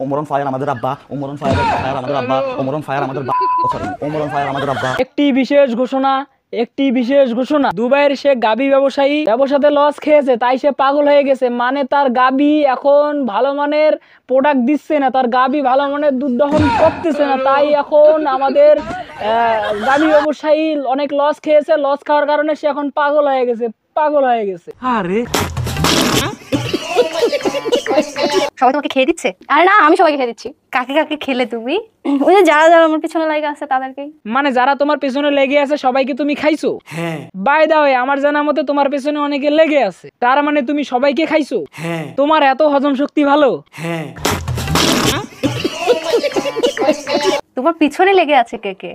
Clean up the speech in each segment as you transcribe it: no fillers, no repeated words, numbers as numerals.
ওমরন fire আমাদের আব্বা, ওমরন fire আমাদের আব্বা, ওমরন ফায়ার আমাদের সরি ওমরন ফায়ার আমাদের আব্বা। একটি বিশেষ ঘোষণা, দুবাইয়ের সে গাবি ব্যবসাতে লস খেয়েছে, তাই সে পাগল হয়ে গেছে। মানে তার গাবি এখন ভালো মানের প্রোডাক্ট দিচ্ছে না, তার গাবি ভালো মানের দুধ দহন করতেছে না, তাই এখন আমাদের গাবি ব্যবসায়ী অনেক লস খেয়েছে। লস খাওয়ার কারণে সে এখন পাগল হয়ে গেছে। আরে সবাই তোমাকে খেয়ে দিচ্ছে? আরে না, আমি সবাইকে খেয়ে দিচ্ছি। কাকে কাকে খেলে তুমি? ওই যে যারা যারা আমার পিছনে লেগে আছে তাদেরকেই। মানে যারা তোমার পেছনে লেগে আছে সবাইকে তুমি খাইছো? হ্যাঁ। বাই দা ওয়ে, আমার জানা মতে তোমার পেছনে অনেকে লেগে আছে, তার মানে তুমি সবাইকে খাইছো? হ্যাঁ। তোমার এত হজম শক্তি ভালো? হ্যাঁ। তোমার পিছনে লেগে আছে কে কে?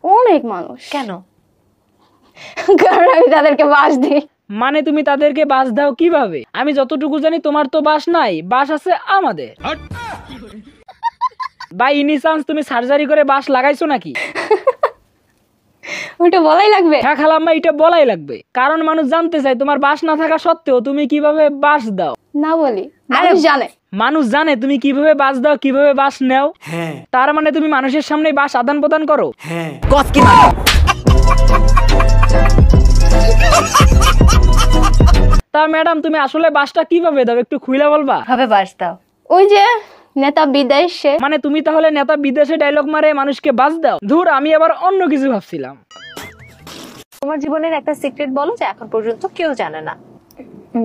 অনেক মানুষ। কেন? কারণ আমি তাদেরকে বাস দিই। মানে তুমি তাদেরকে বাস দাও কিভাবে? আমি যতটুকু জানি তোমার তো বাস নাই, বাস আছে আমাদের। বাই এনি চান্স তুমি সার্জারি করে বাস লাগাইছো নাকি? ওইটা বলাই লাগবে? হ্যাঁ খালাম্মা, এটা বলাই লাগবে, কারণ মানুষ জানতে চায় তোমার বাস না থাকা সত্ত্বেও তুমি কিভাবে বাস দাও। না বলি, মানুষ জানে তুমি কিভাবে বাস দাও, কিভাবে বাস নেও। হ্যাঁ। তার মানে তুমি মানুষের সামনে বাস আদান প্রদান করো। হ্যাঁ। তা ম্যাডাম তুমি আসলে বাসটা কিভাবে দাও একটু খুইলা বলবা? ভাবে বাস দাও। ওই যে নেতা বিদেশে। মানে তুমি তাহলে নেতা বিদেশে ডায়লগ মারে মানুষকে বাস দাও? ধুর, আমি আবার অন্য কিছু ভাবছিলাম। তোমার জীবনের একটা সিক্রেট বলো যে এখন পর্যন্ত কেউ জানে না।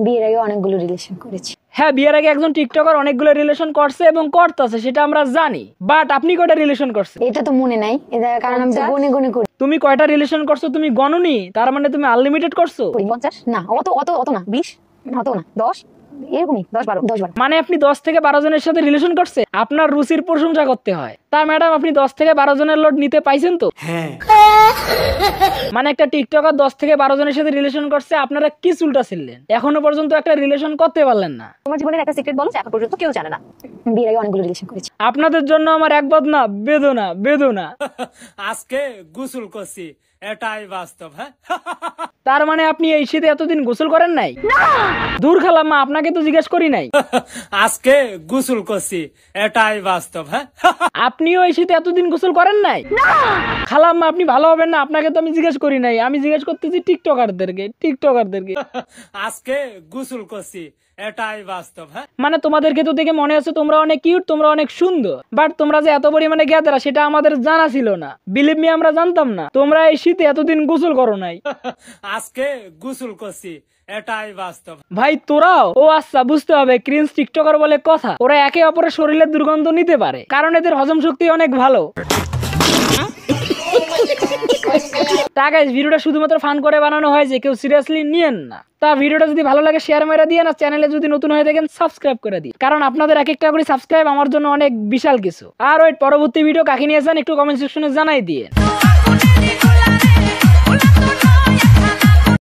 বিয়ের আগে অনেকগুলো রিলেশন করেছি। হ্যাঁ, বিয়ের আগে একজন টিকটকার অনেকগুলো রিলেশন করছে এবং করতেছে, সেটা আমরা জানি। বাট আপনি কয়টা রিলেশন করছেন? এটা তো মনে নাই, এটা কারণ আমি তো গনে গনে করি। তুমি কয়টা রিলেশন করছো তুমি গণনি? তার মানে তুমি আনলিমিটেড করছো? 50 না, অত না, 20 অত না, 10 এরকমই, 10-12। মানে আপনি 10 থেকে 12 জনের সাথে রিলেশন করছে? আপনার রুচির প্রশংসা করতে হয়। তা ম্যাডাম আপনি 10 থেকে 12 জনের লোড নিতে পাইছেন তো? হ্যাঁ। মানে একটা টিকটকার 10 থেকে 12 জনের সাথে রিলেশন করছে, আপনারা কি চুলটা ছিলেন, এখনো পর্যন্ত একটা রিলেশন করতে পারলেন না। তোমার জীবনের একটা সিক্রেট বলো যে এখন পর্যন্ত কেউ জানে না। বিয়ের আগে অনেকগুলো রিলেশন করেছি। আপনাদের জন্য আমার এক বদনা বেদনা। আজকে গোসল করছি, এটাই বাস্তব। হ্যাঁ। তার মানে আপনি এই শীতে এতদিন গোসল করেন নাই? দূর খালাম্মা, আপনাকে তো জিজ্ঞেস করি নাই। আজকে গোসল করছি, এটাই বাস্তব। হ্যাঁ। আপনিও এই শীতে এতদিন গোসল করেন নাই? খালাম্মা আপনি ভালো হবেন না, আপনাকে তো আমি জিজ্ঞেস করি নাই, আমি জিজ্ঞেস করতেছি টিকটকারদেরকে। আজকে গোসল করছি, এটাই বাস্তব। হ্যাঁ। মানে তোমাদেরকে তো দেখে মনে আছে তোমরা অনেক কিউট, তোমরা অনেক সুন্দর, বাট তোমরা যে এত পরিমাণে গ্যাদারা সেটা আমাদের জানা ছিল না। বিলিভ মি, আমরা জানতাম না তোমরা এই শীতে এতদিন গোসল করো নাই। আজকে গোসল করছি, এটাই বাস্তব। ভাই তোরাও? ও আচ্ছা, বুঝতে হবে, ক্রিঞ্জ টিকটকার বলে কথা। ওরা একে অপরের শরীরের দুর্গন্ধ নিতে পারে, কারণ এদের হজম শক্তি অনেক ভালো। তা গাইস, ভিডিওটা শুধুমাত্র ফান করে বানানো হয়েছে, কেউ সিরিয়াসলি নিয়েন না। তা ভিডিওটা যদি ভালো লাগে শেয়ার মেরে দিয়ে না, চ্যানেলে যদি নতুন হয়ে থাকেন সাবস্ক্রাইব করে দিন, কারণ আপনাদের এক একটা করে সাবস্ক্রাইব আমার জন্য অনেক বিশাল কিছু। আর ওই পরবর্তী ভিডিও কাকে নিয়ে যান একটু কমেন্ট সেকশনে জানাই দিয়ে।